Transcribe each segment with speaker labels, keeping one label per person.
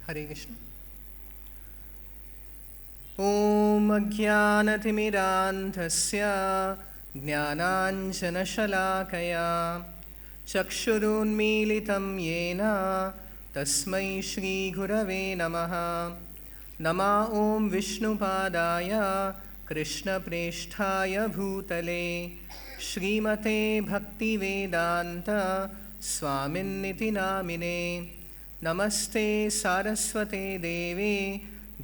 Speaker 1: हरे कृष्ण। ॐ अज्ञानतिमिरान्धस्य ज्ञानाञ्जनशलाकया चक्षुरुन्मीलितं येन तस्मै श्रीगुरवे नमः। नमः ॐ विष्णुपादाय कृष्णप्रेष्ठाय भूतले श्रीमते भक्तिवेदान्त स्वामिन्निति नामिने। नमस्ते सारस्वते देवे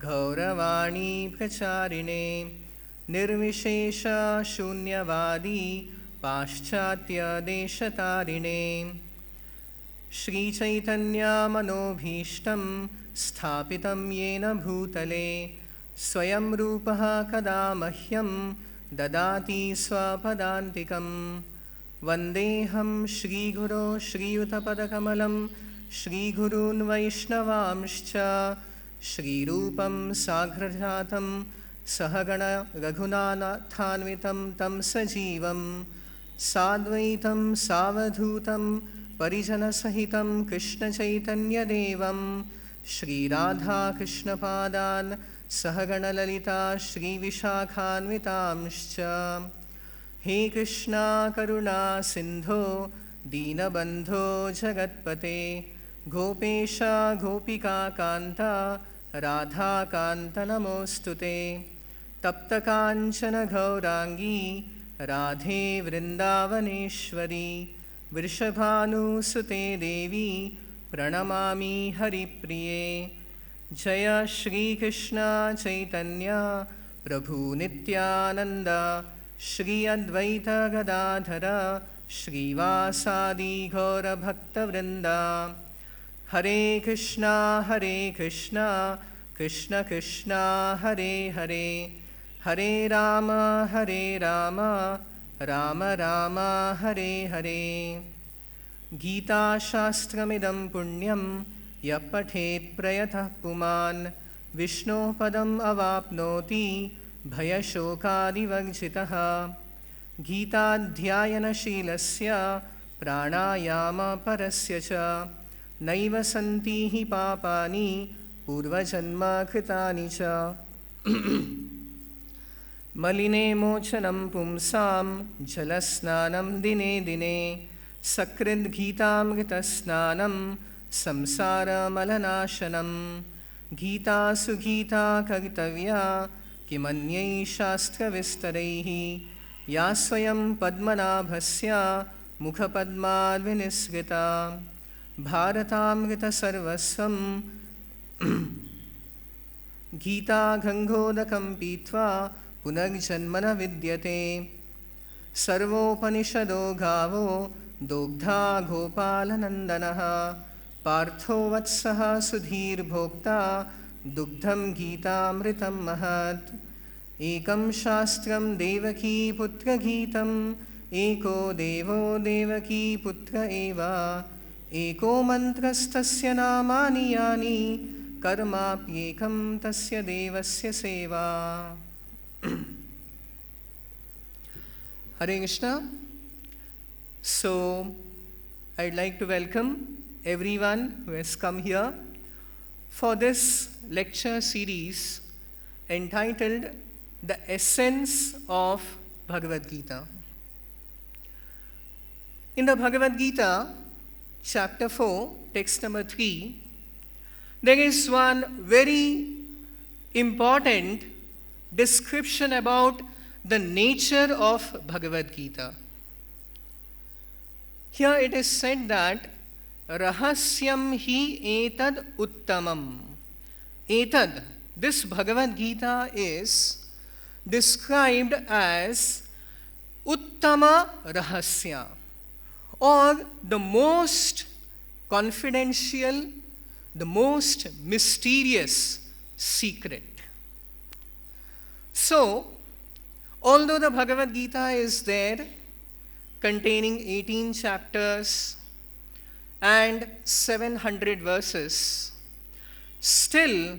Speaker 1: गौरवाणी प्रचारिणे निर्विशेष शून्यवादी पाश्चात्य देशतारिणे। श्रीचैतन्यमनोभीष्टं स्थापितं येन भूतले स्वयं रूपः कदा मह्यं ददाति स्वपदान्तिकं। वन्देऽहं श्रीगुरो श्रीयुतपदकमलं श्रीगुरून् वैष्णवांश्च श्रीरूपं साग्रजातं सहगण रघुनाथान्वितं तं सजीवं साद्वैतं सावधूतं परिजनसहितं कृष्णचैतन्यदेवं श्रीराधाकृष्णपादान् सहगणललिता श्रीविशाखान्वितांश्च। हे कृष्णा करुणा सिन्धो दीनबन्धो जगत्पते गोपेश गोपिकान्त राधाकान्त नमोऽस्तुते। तप्तकाञ्चन गौराङ्गी राधे वृन्दावनेश्वरी वृषभानुसुते देवी प्रणमामि हरिप्रिये। जय श्रीकृष्ण चैतन्य प्रभु नित्यानन्द श्री अद्वैत गदाधर श्रीवासादि गौरभक्तवृन्द। हरे कृष्णा कृष्ण कृष्णा हरे हरे हरे राम राम राम हरे हरे। गीताशास्त्रमिदं पुण्यं यः पठेत् प्रयतः पुमान् विष्णोः पदम् अवाप्नोति भयशोकादिवर्जितः। गीताध्यायनशीलस्य प्राणायामपरस्य च नैव सन्ति हि पापानि पूर्वजन्मकृतानि च। मलिने मोचनं पुंसां जलस्नानं दिने दिने सकृद्गीतामृतस्नानं संसारमलनाशनं। गीता सुगीता कर्तव्या किमन्यैः शास्त्रविस्तरैः या स्वयं पद्मनाभस्य मुखपद्माद्विनिसृता। भारतामृतसर्वस्वं गीता गङ्गोदकं पीत्वा पुनर्जन्म न विद्यते। सर्वोपनिषदो गावो दोग्धा गोपालनन्दनः पार्थो वत्सः सुधीर्भोक्ता दुग्धं गीतामृतं महत्। एकं शास्त्रं देवकीपुत्रगीतम् एको देवो देवकीपुत्र एव एको मन्त्रस्तस्य नामानि यानि कर्माप्येकं तस्य देवस्य सेवा। Hare Krishna. So, I'd like to welcome everyone who has come here for this lecture series entitled The Essence of Bhagavad Gita. In the Bhagavad Gita, chapter 4, text number 3, there is one very important description about the nature of Bhagavad Gita. Here it is said that Rahasyam hi etad uttamam. Etad, this Bhagavad Gita is described as Uttama Rahasya, or the most confidential, the most mysterious secret. So, although the Bhagavad Gita is there, containing 18 chapters and 700 verses, still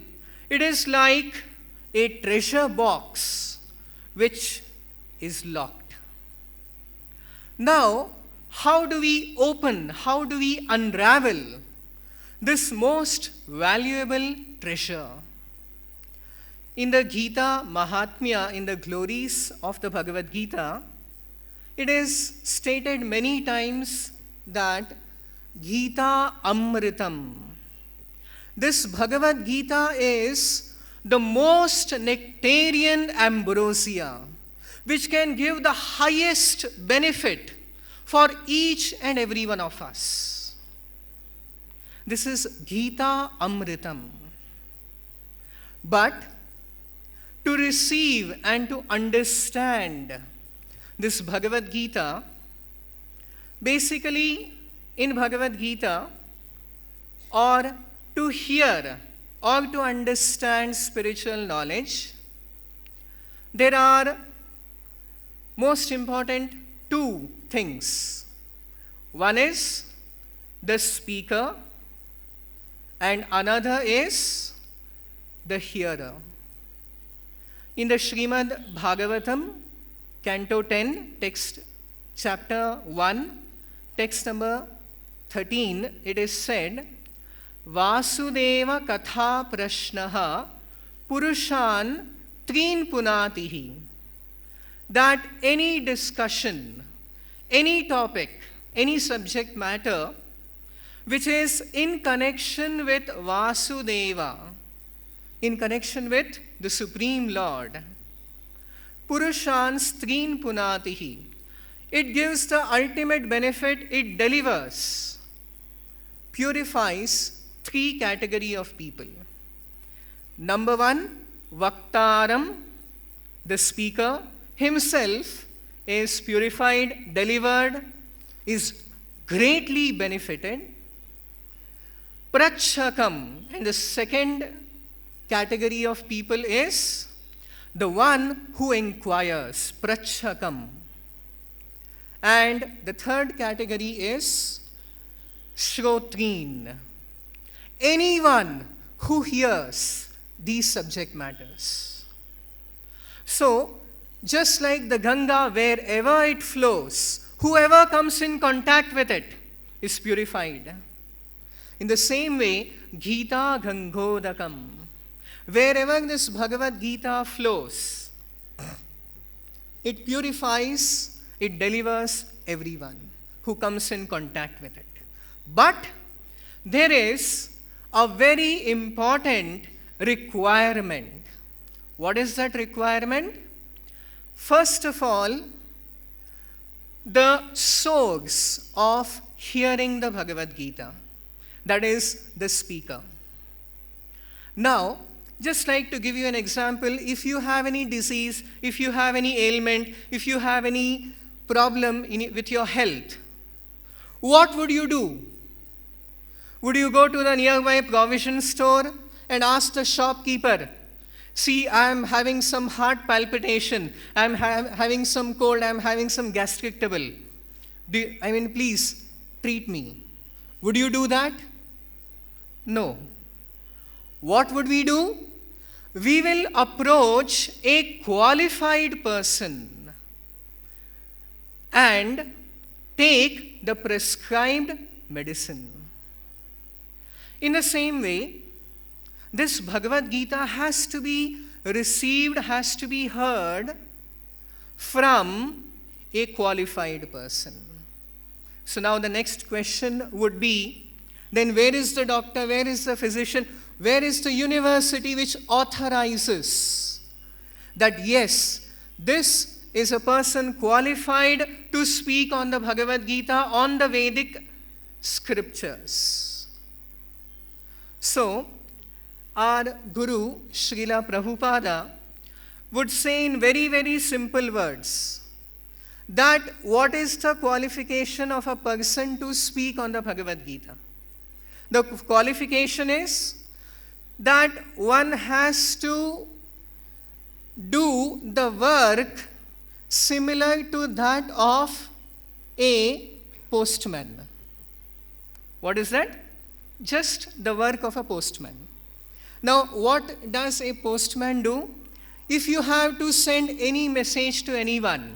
Speaker 1: it is like a treasure box which is locked. Now, how do we open, how do we unravel this most valuable treasure. In the Gita Mahatmya, in the glories of the Bhagavad Gita, it is stated many times that Gita Amritam. This Bhagavad Gita is the most nectarian ambrosia, which can give the highest benefit for each and every one of us. This is Gita Amritam. But to receive and to understand this Bhagavad Gita, basically in Bhagavad Gita, or to hear or to understand spiritual knowledge, there are most important two things. One is the speaker and another is the hearer. In the Srimad Bhagavatam, Canto 10, text chapter 1, text number 13, it is said, Vasudeva katha prashnaha purushan trin punatihi. That any discussion, any topic, any subject matter which is in connection with Vasudeva, in connection with the Supreme Lord, Purushan Strin Punatihi, it gives the ultimate benefit, it delivers, purifies three categories of people. Number one, Vaktaram, the speaker himself is purified, delivered, is greatly benefited. Prachakam, and the second category of people is the one who inquires, Prachakam. And the third category is Shrotrin, anyone who hears these subject matters. So, just like the Ganga, wherever it flows, whoever comes in contact with it is purified. In the same way, Gita Gangodakam, wherever this Bhagavad Gita flows, it purifies, it delivers everyone who comes in contact with it. But there is a very important requirement. What is that requirement? First of all, the source of hearing the Bhagavad Gita, that is the speaker. Now, just like to give you an example, if you have any disease, if you have any ailment, if you have any problem with your health, what would you do? Would you go to the nearby provision store and ask the shopkeeper, see, I am having some heart palpitation, I am having some cold, I am having some gastric trouble. Please treat me. Would you do that? No. What would we do? We will approach a qualified person and take the prescribed medicine. In the same way, this Bhagavad Gita has to be received, has to be heard from a qualified person. So now the next question would be, then where is the doctor, where is the physician, where is the university which authorizes that yes, this is a person qualified to speak on the Bhagavad Gita, on the Vedic scriptures? So, our Guru, Srila Prabhupada, would say in very, very simple words that what is the qualification of a person to speak on the Bhagavad Gita? The qualification is that one has to do the work similar to that of a postman. What is that? Just the work of a postman. Now, what does a postman do? If you have to send any message to anyone,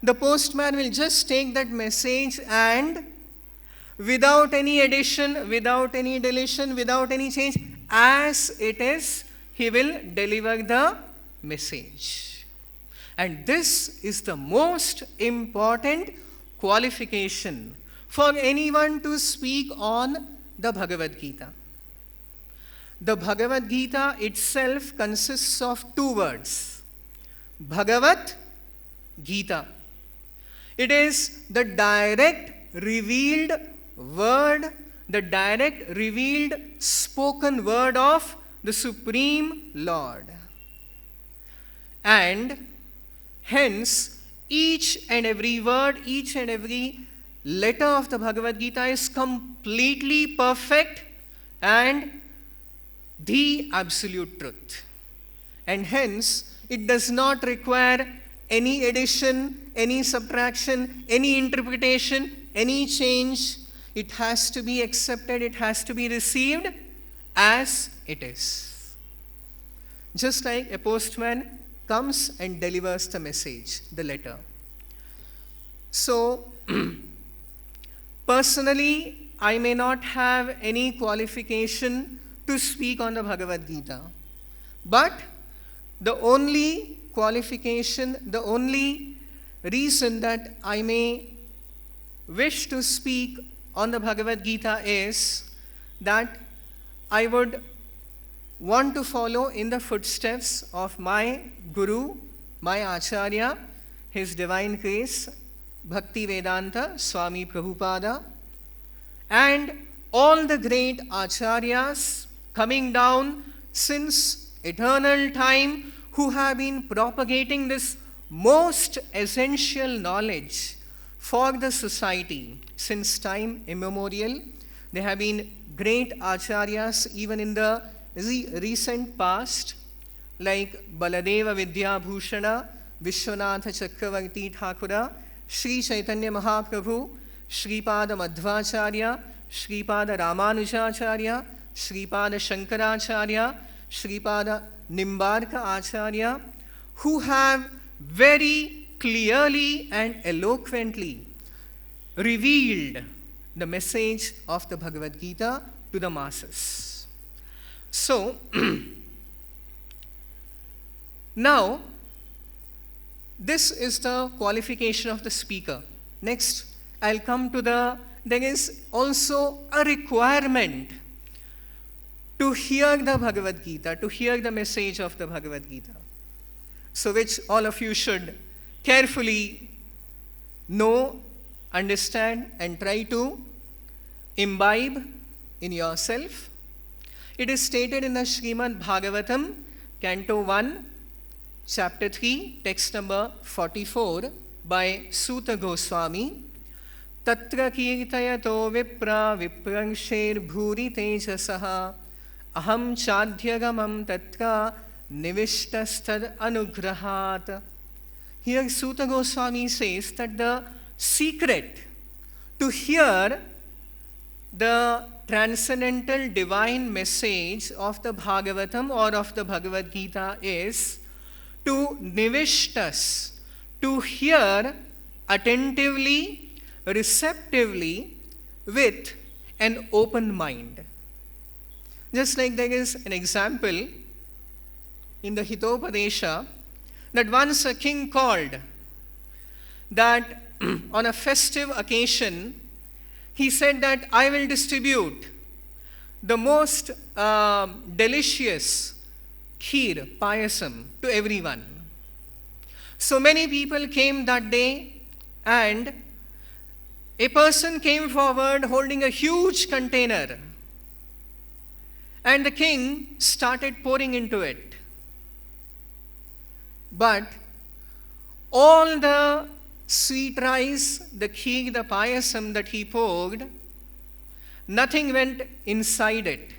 Speaker 1: the postman will just take that message and without any addition, without any deletion, without any change. As it is, he will deliver the message. And this is the most important qualification for anyone to speak on the Bhagavad Gita. The Bhagavad Gita itself consists of two words, Bhagavat Gita. It is the direct revealed word, the direct revealed spoken word of the Supreme Lord. And hence, each and every word, each and every letter of the Bhagavad Gita is completely perfect and the absolute truth. And hence, it does not require any addition, any subtraction, any interpretation, any change. It has to be accepted, it has to be received as it is. Just like a postman comes and delivers the message, the letter. So, personally, I may not have any qualification to speak on the Bhagavad Gita. But the only qualification, the only reason that I may wish to speak on the Bhagavad Gita is that I would want to follow in the footsteps of my Guru, my Acharya, His Divine Grace, Bhakti Vedanta, Swami Prabhupada, and all the great Acharyas coming down since eternal time who have been propagating this most essential knowledge for the society since time immemorial. There have been great Acharyas even in the recent past, like Baladeva Vidyabhushana, Vishwanatha Chakravarti Thakura, Sri Chaitanya Mahaprabhu, Sripada Madhvacharya, Sripada Ramanujacharya, Sripada Shankaracharya, Sripada Nimbarka Acharya, who have very clearly and eloquently revealed the message of the Bhagavad Gita to the masses. So, now, this is the qualification of the speaker. Next, I'll come to there is also a requirement to hear the Bhagavad Gita, to hear the message of the Bhagavad Gita. So which all of you should carefully know, understand, and try to imbibe in yourself. It is stated in the Srimad Bhagavatam, Canto 1, Chapter 3, text number 44 by Suta Goswami. Tatra kirtayato vipra viprangsher bhuri tejasaha aham chadhyagamam tatra nivishtasthad anugrahat. Here Suta Goswami says that the secret to hear the transcendental divine message of the Bhagavatam or of the Bhagavad Gita is to nivishtas, to hear attentively, receptively, with an open mind. Just like there is an example in the Hitopadesha that once a king called that on a festive occasion he said that I will distribute the most delicious kheer, payasam to everyone. So many people came that day, and a person came forward holding a huge container, and the king started pouring into it. But all the sweet rice, the kheer, the payasam that he poured, nothing went inside it.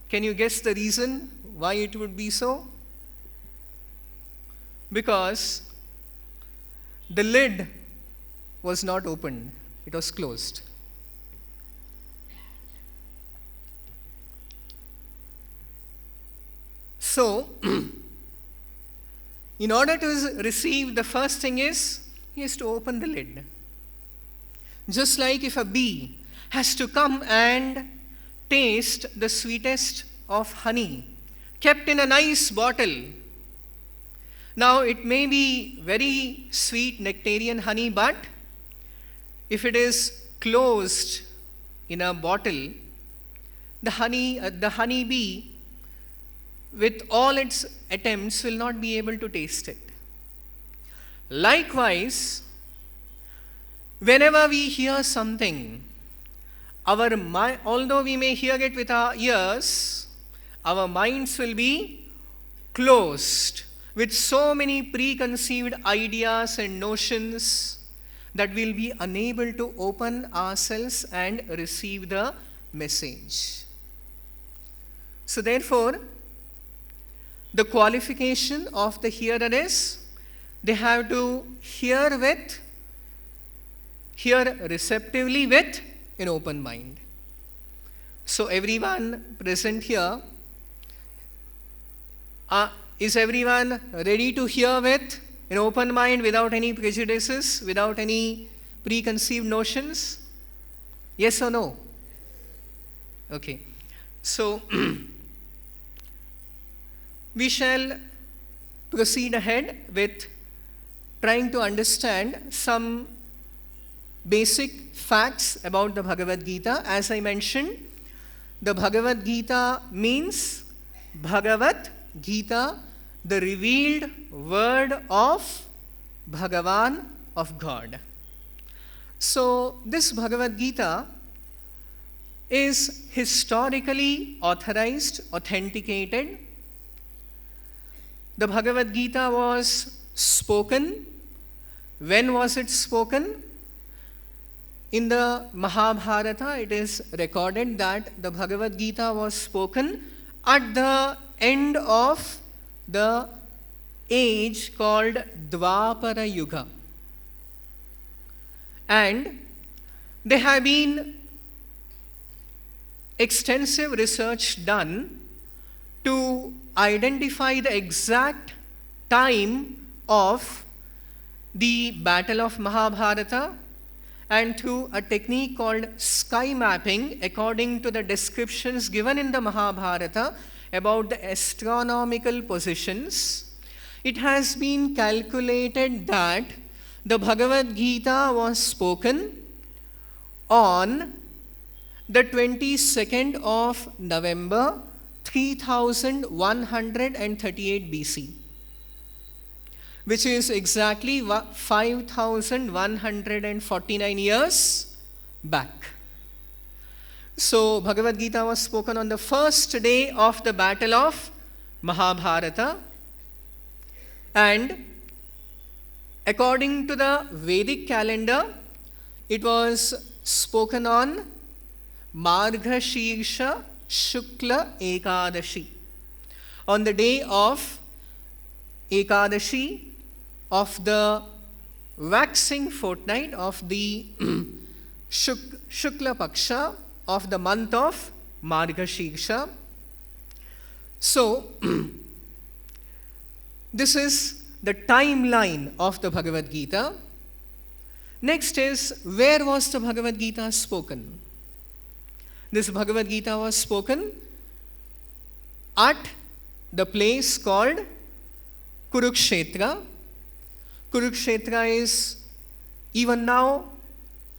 Speaker 1: Can you guess the reason why it would be so? Because the lid was not opened, it was closed. So, in order to receive, the first thing is, he has to open the lid. Just like if a bee has to come and taste the sweetest of honey, kept in a nice bottle. Now, it may be very sweet nectarian honey, but if it is closed in a bottle, the honeybee, with all its attempts, will not be able to taste it. Likewise, whenever we hear something, although we may hear it with our ears, our minds will be closed with so many preconceived ideas and notions that we'll be unable to open ourselves and receive the message. So therefore, the qualification of the hearer is they have to hear receptively with an open mind. So everyone present here, is everyone ready to hear with an open mind, without any prejudices, without any preconceived notions? Yes or no? Okay. So we shall proceed ahead with trying to understand some basic facts about the Bhagavad Gita. As I mentioned, the Bhagavad Gita means Bhagavat Gita, the revealed word of Bhagavan, of God. So this Bhagavad Gita is historically authorized, authenticated. The Bhagavad Gita was spoken. When was it spoken? In the Mahabharata, it is recorded that the Bhagavad Gita was spoken at the end of the age called Dwapara Yuga. And there have been extensive research done to identify the exact time of the Battle of Mahabharata, and through a technique called sky mapping, according to the descriptions given in the Mahabharata about the astronomical positions, it has been calculated that the Bhagavad Gita was spoken on the 22nd of November 3138 BC, which is exactly 5149 years back. So Bhagavad Gita was spoken on the first day of the Battle of Mahabharata, and according to the Vedic calendar, it was spoken on Margashirsha Shukla Ekadashi, on the day of Ekadashi of the waxing fortnight of the Shukla Paksha of the month of Margashirsha. So, this is the timeline of the Bhagavad Gita. Next is, where was the Bhagavad Gita spoken? This Bhagavad Gita was spoken at the place called Kurukshetra. Kurukshetra is even now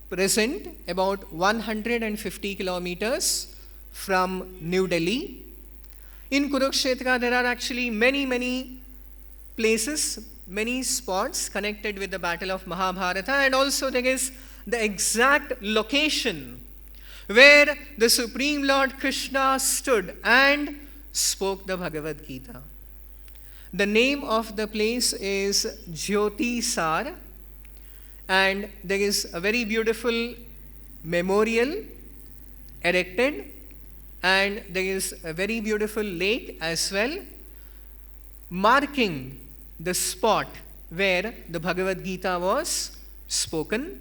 Speaker 1: present about 150 kilometers from New Delhi. In Kurukshetra, there are actually many places, many spots connected with the Battle of Mahabharata, and also there is the exact location where the Supreme Lord Krishna stood and spoke the Bhagavad Gita. The name of the place is Jyotisar, and there is a very beautiful memorial erected, and there is a very beautiful lake as well, marking the spot where the Bhagavad Gita was spoken.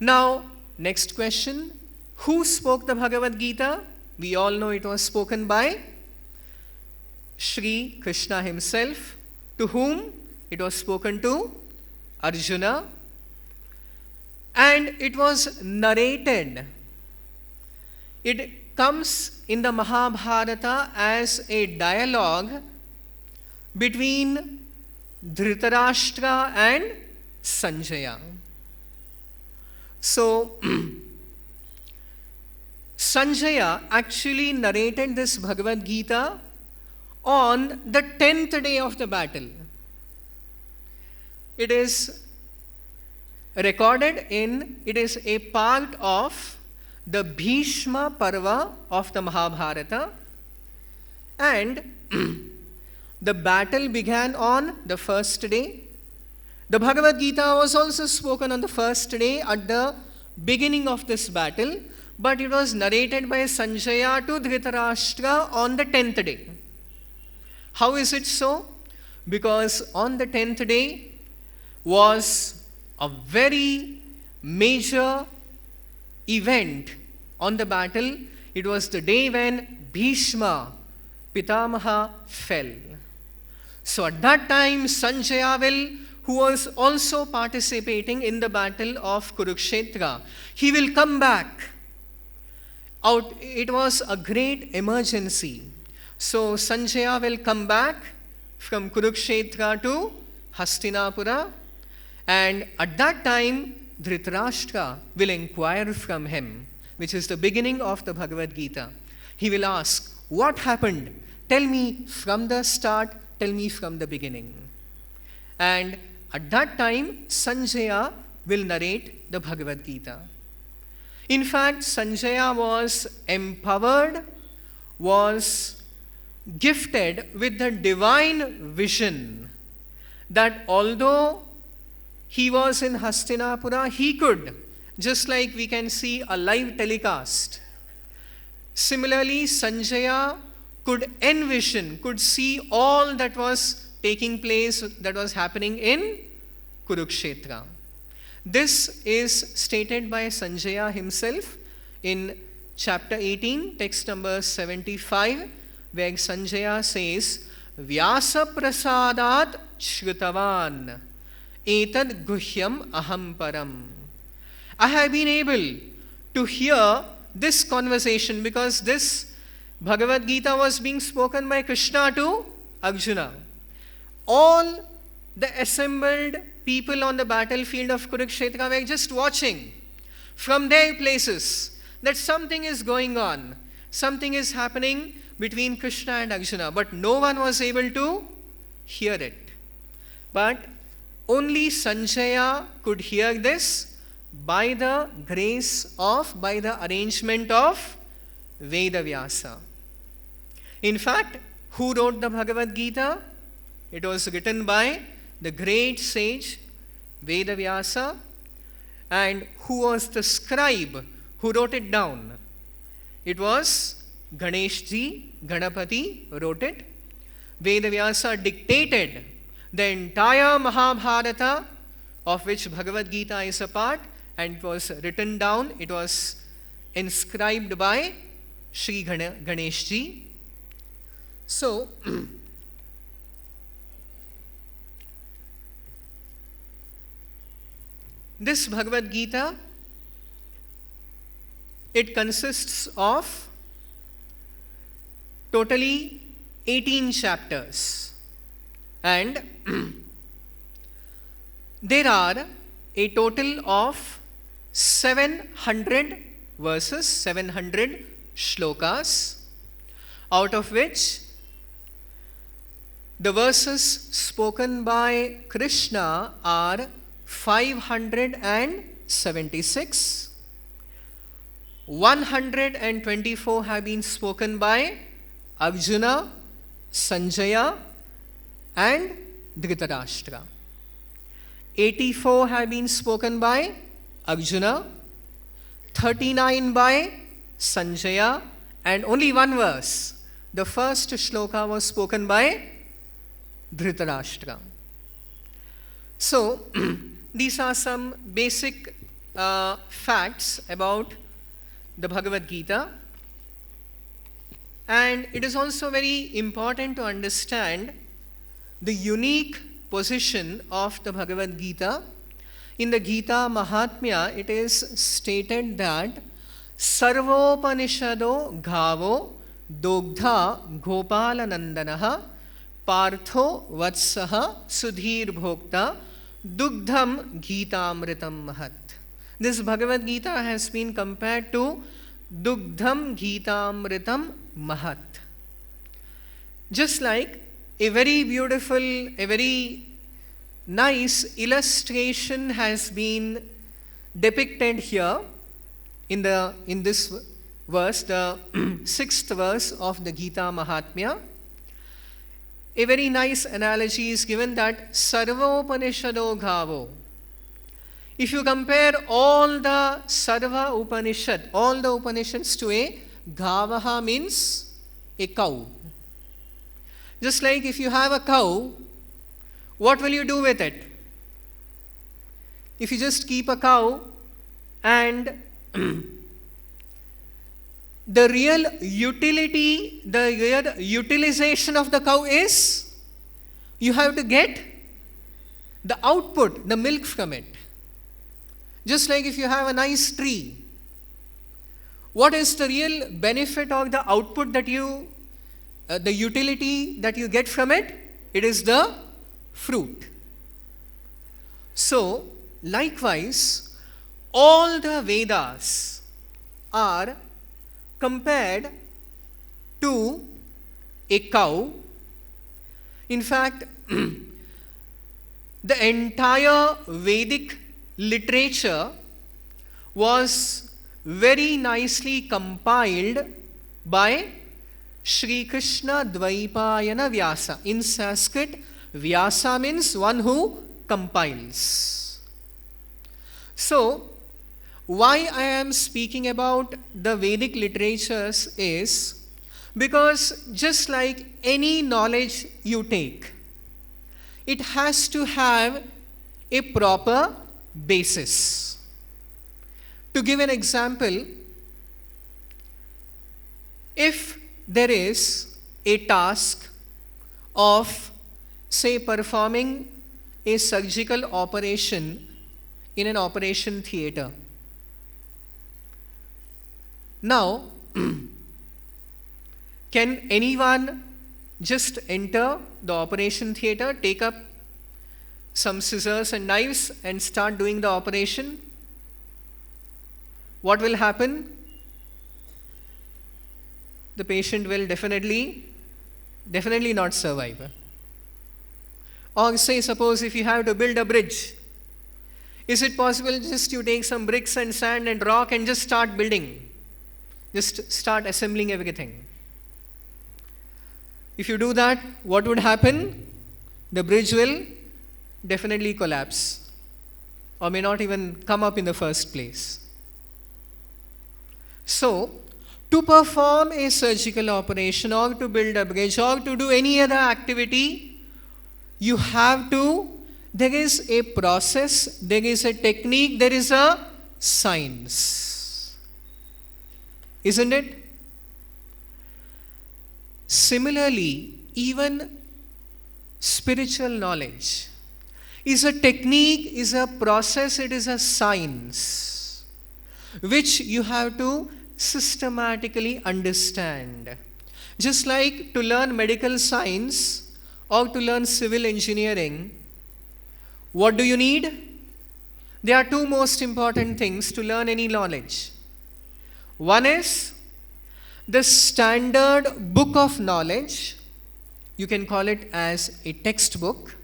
Speaker 1: Now, next question, who spoke the Bhagavad Gita? We all know it was spoken by Shri Krishna himself. To whom? It was spoken to Arjuna. and it was narrated. It comes in the Mahabharata as a dialogue between Dhritarashtra and Sanjaya. So, Sanjaya actually narrated this Bhagavad Gita on the 10th day of the battle. It is recorded it is a part of the Bhishma Parva of the Mahabharata, and the battle began on the first day. The Bhagavad Gita was also spoken on the first day at the beginning of this battle, but it was narrated by Sanjaya to Dhritarashtra on the 10th day. How is it so? Because on the 10th day was a very major event on the battle. It was the day when Bhishma, Pitamaha, fell. So at that time, Sanjaya who was also participating in the battle of Kurukshetra, he will come back. It was a great emergency. So Sanjaya will come back from Kurukshetra to Hastinapura, and at that time Dhritarashtra will inquire from him, which is the beginning of the Bhagavad Gita. He will ask, what happened? Tell me from the start, tell me from the beginning. And at that time, Sanjaya will narrate the Bhagavad Gita. In fact, Sanjaya was empowered, was gifted with the divine vision that although he was in Hastinapura, he could, just like we can see a live telecast. Similarly, Sanjaya could envision, could see all that was taking place, that was happening in Kurukshetra. This is stated by Sanjaya himself in chapter 18, text number 75, where Sanjaya says, Vyasa prasadat shrutavan etad guhyam aham param. I have been able to hear this conversation because this Bhagavad Gita was being spoken by Krishna to Arjuna. All the assembled people on the battlefield of Kurukshetra were just watching from their places that something is going on, something is happening between Krishna and Arjuna, but no one was able to hear it. But only Sanjaya could hear this by the arrangement of Vedavyasa. In fact, who wrote the Bhagavad Gita? It was written by the great sage Vedavyasa. And who was the scribe who wrote it down? It was Ganeshji, Ganapati wrote it. Vedavyasa dictated the entire Mahabharata, of which Bhagavad Gita is a part, and it was written down, it was inscribed by Sri Ganeshji. So, this Bhagavad Gita, it consists of totally 18 chapters, and there are a total of 700 verses, 700 shlokas, out of which the verses spoken by Krishna are 576. 124 have been spoken by Arjuna, Sanjaya, and Dhritarashtra. 84 have been spoken by Arjuna, 39 by Sanjaya, and only one verse, the first shloka, was spoken by Dhritarashtra. So, these are some basic facts about the Bhagavad Gita. And it is also very important to understand the unique position of the Bhagavad Gita In the Gita Mahatmya, it is stated that Sarvopanishado Ghavo Dogdha Gopalanandanaha Partho Vatsaha Sudhir Bhokta Dugdham Gitamritam Mahat. This Bhagavad Gita has been compared to Dugdham Gitamritam Mahat. Just like a very beautiful, a very nice illustration has been depicted here in this verse, the sixth verse of the Gita Mahatmya. A very nice analogy is given that Sarvopanishado Ghavo. If you compare all the Sarva Upanishad, all the Upanishads to a Ghavaha means a cow. Just like if you have a cow, what will you do with it? If you just keep a cow and the real utility, the real utilization of the cow is you have to get the output, the milk from it. Just like if you have a nice tree, what is the real benefit or the output that the utility that you get from it? It is the fruit. So, likewise, all the Vedas are compared to a cow. In fact, the entire Vedic literature was very nicely compiled by Sri Krishna Dvaipayana Vyasa. In Sanskrit, Vyasa means one who compiles. So, why I am speaking about the Vedic literatures is because just like any knowledge you take, it has to have a proper basis. To give an example, if there is a task of, say, performing a surgical operation in an operation theater. Now, can anyone just enter the operation theater, take up some scissors and knives and start doing the operation? What will happen? The patient will definitely not survive. Or say, suppose if you have to build a bridge, is it possible just you take some bricks and sand and rock and just start building? Just start assembling everything. If you do that, what would happen? The bridge will definitely collapse or may not even come up in the first place. So, to perform a surgical operation or to build a bridge or to do any other activity, there is a process, there is a technique, there is a science. Isn't it? Similarly, even spiritual knowledge is a technique, is a process, it is a science which you have to systematically understand. Just like to learn medical science or to learn civil engineering, what do you need? There are two most important things to learn any knowledge. One is the standard book of knowledge. You can call it as a textbook.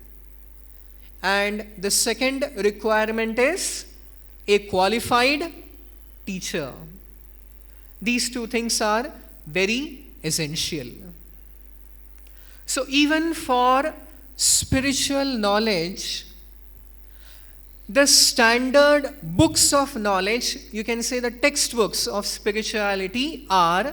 Speaker 1: And the second requirement is a qualified teacher. These two things are very essential. So even for spiritual knowledge, the standard books of knowledge, you can say the textbooks of spirituality, are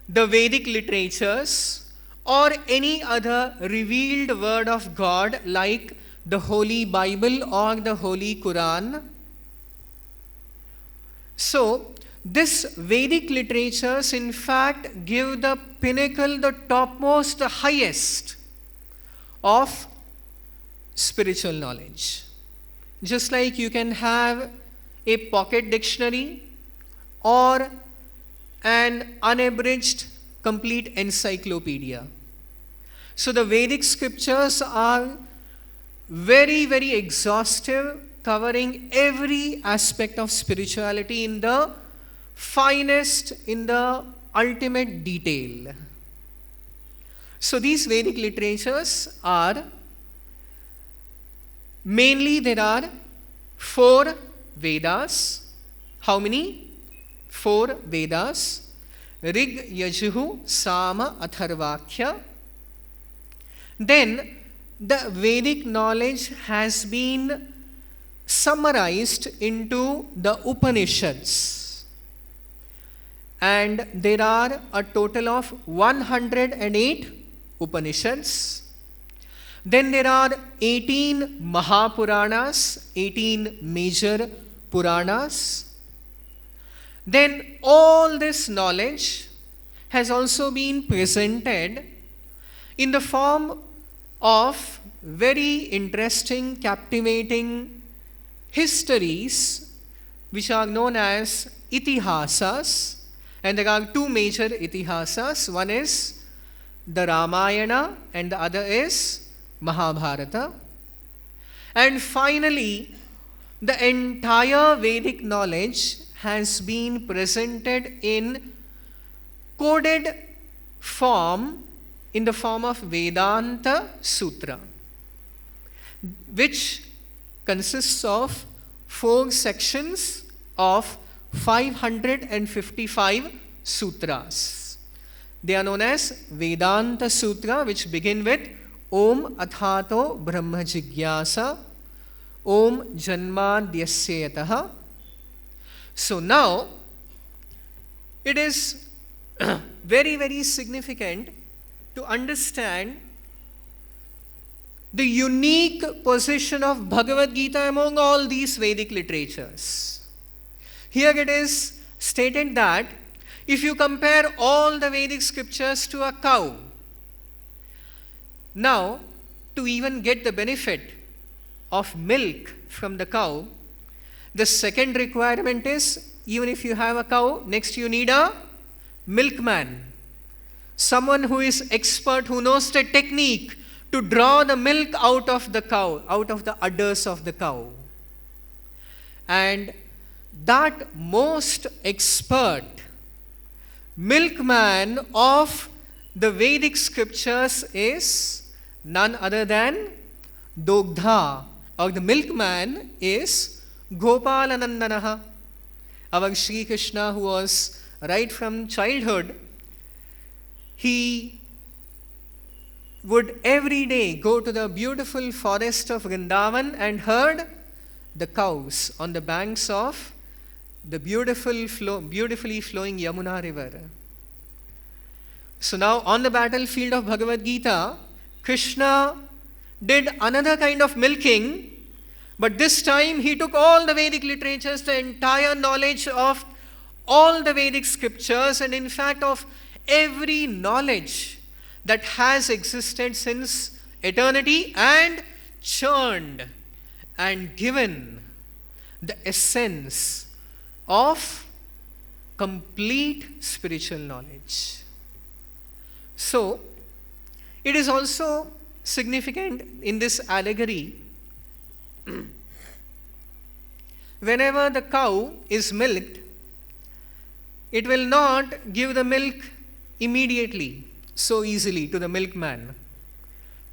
Speaker 1: the Vedic literatures or any other revealed word of God like the Holy Bible or the Holy Quran. So, this Vedic literatures in fact give the pinnacle, the topmost, the highest of spiritual knowledge. just like you can have a pocket dictionary or an unabridged complete encyclopedia. So the Vedic scriptures are very, very exhaustive, covering every aspect of spirituality in the finest, in the ultimate detail. So these Vedic literatures are mainly, there are 4 Vedas. How many? 4 Vedas. Rig, Yajuh, Sama, Atharvakya. Then the Vedic knowledge has been summarized into the Upanishads. And there are a total of 108 Upanishads. Then there are 18 Mahapuranas, 18 major Puranas. Then all this knowledge has also been presented in the form of very interesting, captivating histories which are known as itihasas. And there are 2 major itihasas. One is the Ramayana and the other is Mahabharata. And finally, the entire Vedic knowledge has been presented in coded form, in the form of Vedanta Sutra, which consists of 4 sections of 555 sutras. They are known as Vedanta Sutra, which begin with Om Athato Brahma Jigyasa, Om Janmadyasya Yataha. So now, it is very, very significant to understand the unique position of Bhagavad Gita among all these Vedic literatures. Here it is stated that if you compare all the Vedic scriptures to a cow, now to even get the benefit of milk from the cow, the second requirement is, even if you have a cow, next you need a milkman. Someone who is expert, who knows the technique to draw the milk out of the cow, out of the udders of the cow. And that most expert milkman of the Vedic scriptures is none other than Dogdha, or the milkman is Gopalanandanaha. Our Sri Krishna, who was right from childhood, he would every day go to the beautiful forest of Vrindavan and herd the cows on the banks of the beautifully flowing Yamuna river. So now on the battlefield of Bhagavad Gita, Krishna did another kind of milking, but this time he took all the Vedic literatures, the entire knowledge of all the Vedic scriptures, and in fact of every knowledge that has existed since eternity, and churned and given the essence of complete spiritual knowledge. So, it is also significant in this allegory, whenever the cow is milked, it will not give the milk immediately, so easily to the milkman.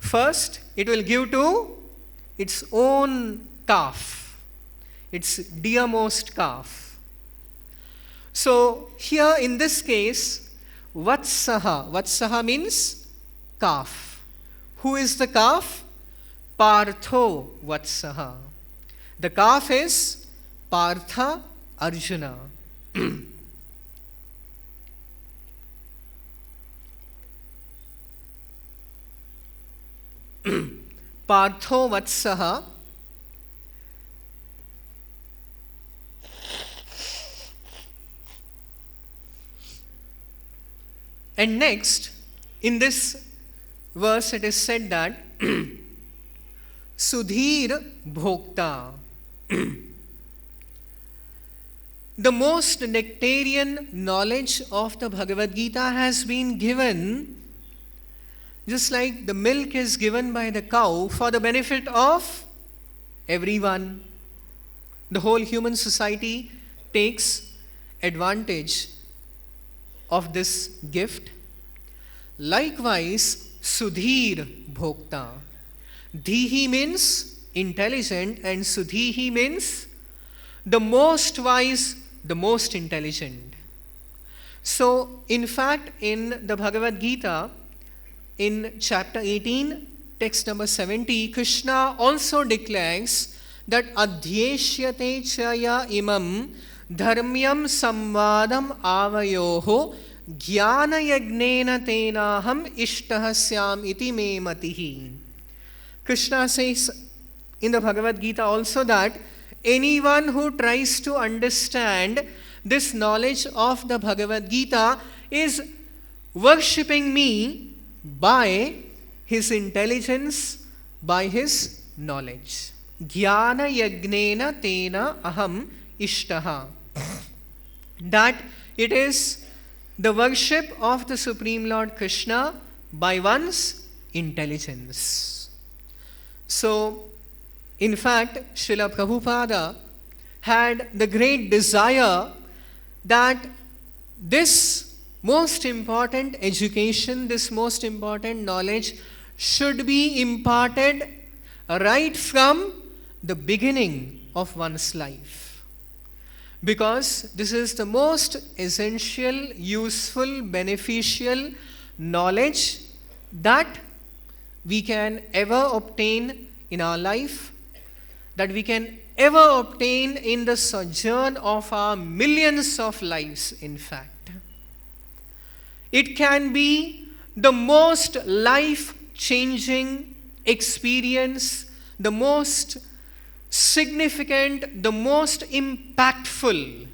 Speaker 1: First, it will give to its own calf, its dearmost calf. So, here in this case, Vatsaha means calf. Who is the calf? Partho Vatsaha. The calf is Partha Arjuna. Partho Vatsaha. And next, in this verse, it is said that Sudhir Bhokta. the most nectarian knowledge of the Bhagavad Gita has been given, just like the milk is given by the cow for the benefit of everyone. The whole human society takes advantage of this gift. Likewise, Sudhir Bhokta. Dhihi means intelligent, and Sudhihi means the most wise, the most intelligent. So, in fact, in the Bhagavad Gita, in chapter 18, text number 70, Krishna also declares that Adhyeshyate chaya imam dharmyam samvadam avayoho jnana yagnena tenaham ishtah syam iti me matihi. Krishna says in the Bhagavad Gita also that anyone who tries to understand this knowledge of the Bhagavad Gita is worshipping me by his intelligence, by his knowledge. Jnana yagnena tena aham ishtaha. That it is the worship of the Supreme Lord Krishna by one's intelligence. So, in fact, Srila Prabhupada had the great desire that this most important education, this most important knowledge should be imparted right from the beginning of one's life. Because this is the most essential, useful, beneficial knowledge that we can ever obtain in our life, that we can ever obtain in the sojourn of our millions of lives, in fact. It can be the most life-changing experience, the most significant, the most impactful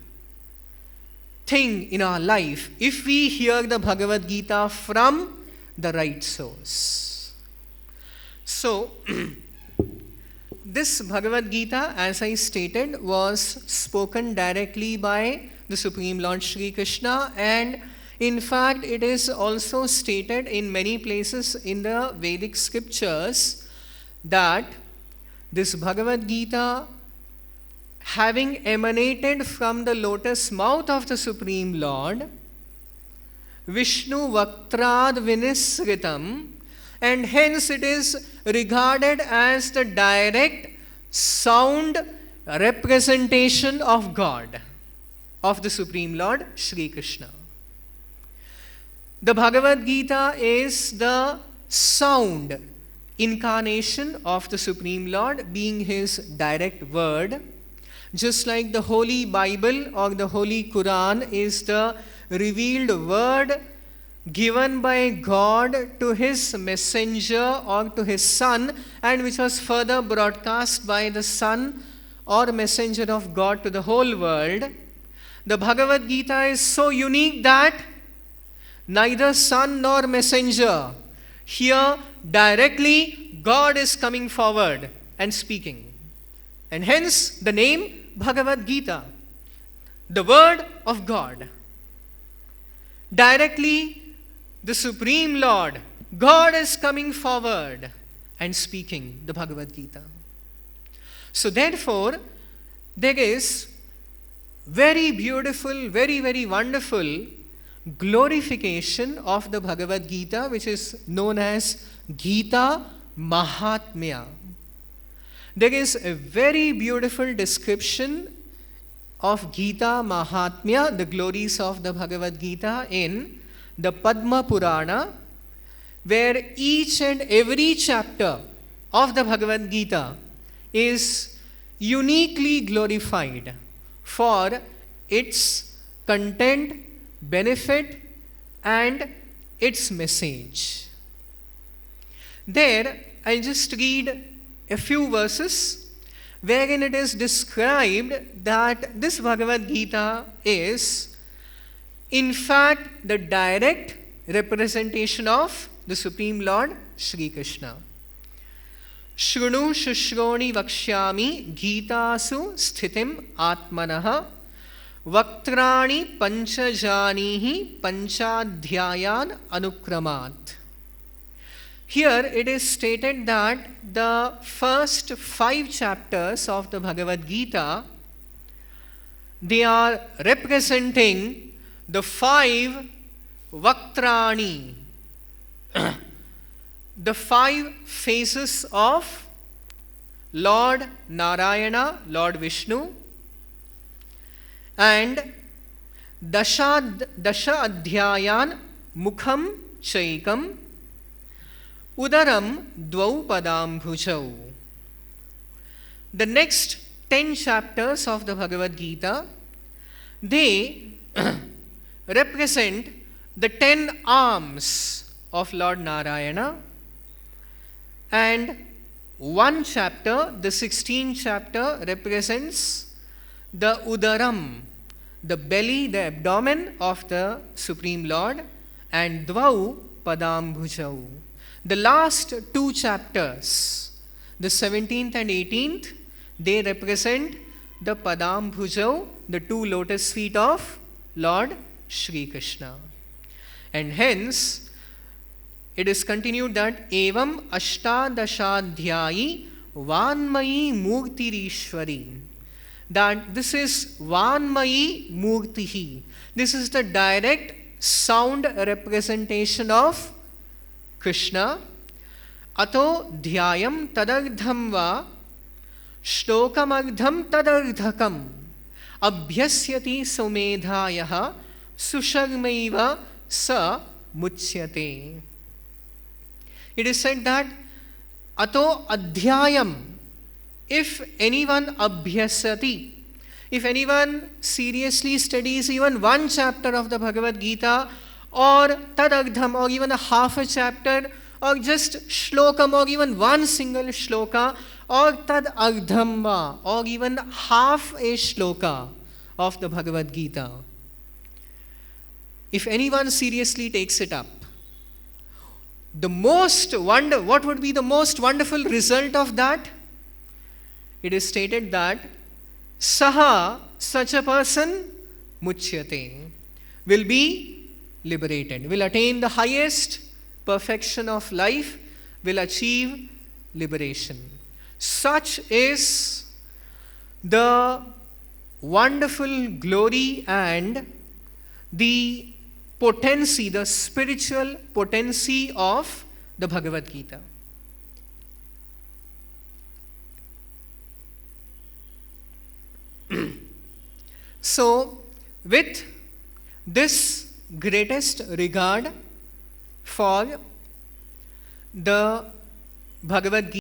Speaker 1: thing in our life if we hear the Bhagavad Gita from the right source. So, this Bhagavad Gita, as I stated, was spoken directly by the Supreme Lord Shri Krishna, and in fact it is also stated in many places in the Vedic scriptures that this Bhagavad Gita, having emanated from the lotus mouth of the Supreme Lord, Vishnu Vaktrad Vinisritam, and hence it is regarded as the direct sound representation of God, of the Supreme Lord Shri Krishna. The Bhagavad Gita is the sound incarnation of the Supreme Lord, being his direct word, just like the Holy Bible or the Holy Quran is the revealed word given by God to his messenger or to his son, and which was further broadcast by the son or messenger of God to the whole world. The Bhagavad Gita is so unique that neither son nor messenger. Here directly God is coming forward and speaking. And hence the name Bhagavad Gita, the word of God. Directly the Supreme Lord, God is coming forward and speaking the Bhagavad Gita. So therefore, there is very beautiful, very, very wonderful glorification of the Bhagavad Gita, which is known as Gita Mahatmya. There is a very beautiful description of Gita Mahatmya, the glories of the Bhagavad Gita, in the Padma Purana, where each and every chapter of the Bhagavad Gita is uniquely glorified for its content, benefit, and its message. There, I'll just read a few verses wherein it is described that this Bhagavad Gita is in fact the direct representation of the Supreme Lord Shri Krishna. शृणु शुश्रोणि वक्ष्यामि गीतासु स्थितिम आत्मनः वक्त्राणि पंचजानीहि पंचाध्यायान अनुक्रमात्. Here it is stated that the first 5 chapters of the Bhagavad Gita, they are representing the 5 Vaktrani, the 5 faces of Lord Narayana, Lord Vishnu, and Dasha Adhyayan Mukham Chaikam Udaram Dvau Padambhujau. The next 10 chapters of the Bhagavad Gita, they represent the 10 arms of Lord Narayana, and one chapter, the 16th chapter, represents the Udaram, the belly, the abdomen of the Supreme Lord, and Dvau Padambhujau. The last 2 chapters, the 17th and 18th, they represent the Padambhujau, the 2 lotus feet of Lord Shri Krishna. And hence, it is continued that Evam Ashtadashadhyayi Vanmayi Murtirishwari. That this is Vanmayi Murtihi. This is the direct sound representation of Krishna. Ato dhyayam tadardham va shlokamardham tadardhakam abhyasyati somedhayaha susharmaiva sa muchyate. It is said that ato adhyayam, if anyone abhyasati, if anyone seriously studies even one chapter of the Bhagavad Gita, or tadardham, or even a half a chapter, or just shlokam, or even one single shloka, or tadardhamba, or even half a shloka of the Bhagavad Gita, if anyone seriously takes it up, what would be the most wonderful result of that? It is stated that saha, such a person, muchyate, will be liberated, will attain the highest perfection of life, will achieve liberation. Such is the wonderful glory and the potency, the spiritual potency of the Bhagavad Gita. So, with this greatest regard for the Bhagavad Gita,